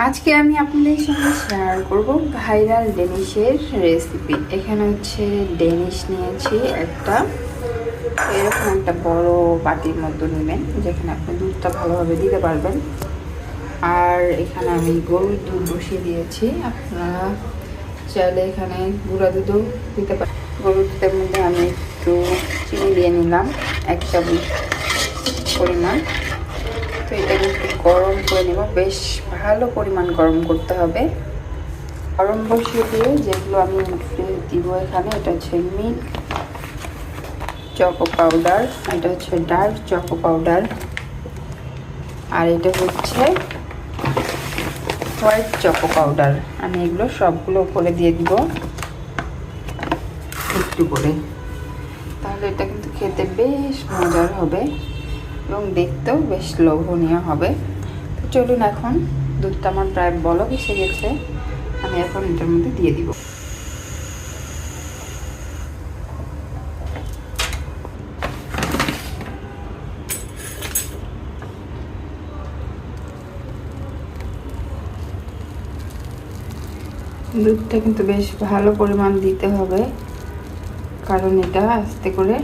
আজকে আমি আপনাদের সঙ্গে শেয়ার করব ভাইরাল ডেনিশের রেসিপি। এখানে হচ্ছে ডেনিশ নিয়েছি একটা, এরকম একটা বড় বাটির মতো নেবেন যেখানে আপনি দুধটা ভালোভাবে দিতে পারবেন। আর এখানে আমি গরুর দুধ বসিয়ে দিয়েছি, আপনারা চাইলে এখানে গুঁড়া দুধও দিতে পারেন। গরুর দুধের মধ্যে আমি একটু চিনি দিয়ে নিলাম 1 চামচ পরিমাণ। তো এটাকে একটু গরম করে নেব, বেশ ভালো পরিমাণ গরম করতে হবে। গরম বসিয়ে দিয়ে যেগুলো আমি দিব এখানে, এটা হচ্ছে মিল্ক চকো পাউডার, এটা হচ্ছে ডার্ক চকো পাউডার, আর এটা হচ্ছে হোয়াইট চকো পাউডার। আমি এগুলো সবগুলো উপরে দিয়ে দিব একটু করে, তাহলে এটা কিন্তু খেতে বেশ মজার হবে এবং দেখতেও বেশ লোভনীয় হবে। তো চলুন, এখন দুধটা আমার প্রায় বলক এসে গেছে, আমি এখন এটার মধ্যে দিয়ে দিব। দুধটা কিন্তু বেশ ভালো পরিমাণ দিতে হবে, কারণ এটা আস্তে করে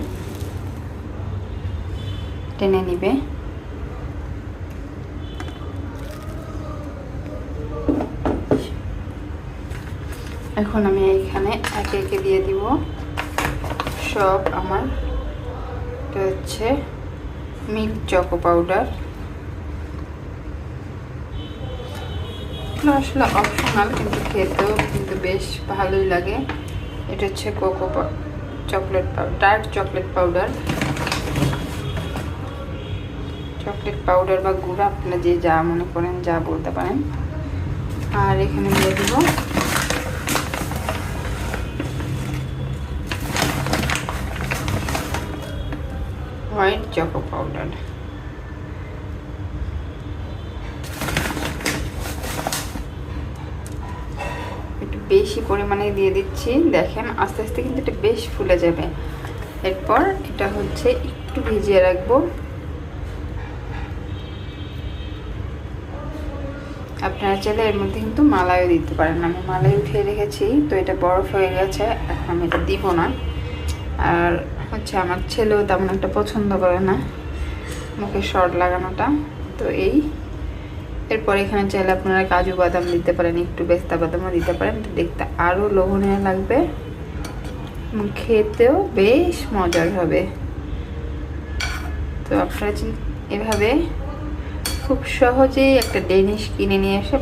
টেনে নিবে। এখন আমি এইখানে একে একে দিয়ে দিব সব আমার। এটা হচ্ছে মিল্ক চকো পাউডার, আসলে অপশনাল কিন্তু খেতেও কিন্তু বেশ ভালোই লাগে। এটা হচ্ছে cocoa chocolate powder, dark chocolate powder, chocolate powder বা গুঁড়া আপনারা যে যা মনে করেন যা বলতে পারেন। আর এখানে দিয়ে দিব হোয়াইট চকো পাউডার। একটু বেশি পরিমাণে দিয়ে দিচ্ছি, দেখেন আস্তে আস্তে কিন্তু এটা বেশ ফুলে যাবে। এরপর এটা হচ্ছে একটু ভিজিয়ে রাখবো। আপনারা চাইলে এর মধ্যে কিন্তু মালাইও দিতে পারেন, আমি মালাই উঠিয়ে রেখেছি, তো এটা বরফ হয়ে গেছে, এখন আমি এটা দিব না। আর হচ্ছে আমার ছেলেও তেমন একটা পছন্দ করে না মুখে শর্ট লাগানোটা, তো এই। এরপর এখানে চাইলে আপনারা কাজু বাদাম দিতে পারেন, একটু পেস্তা বাদামও দিতে পারেন, তো দেখতে আরও লোভনীয় লাগবে এবং খেতেও বেশ মজার হবে। তো আপনারা এভাবে খুব সহজেই একটা ডেনিশ কিনে নিয়ে এসে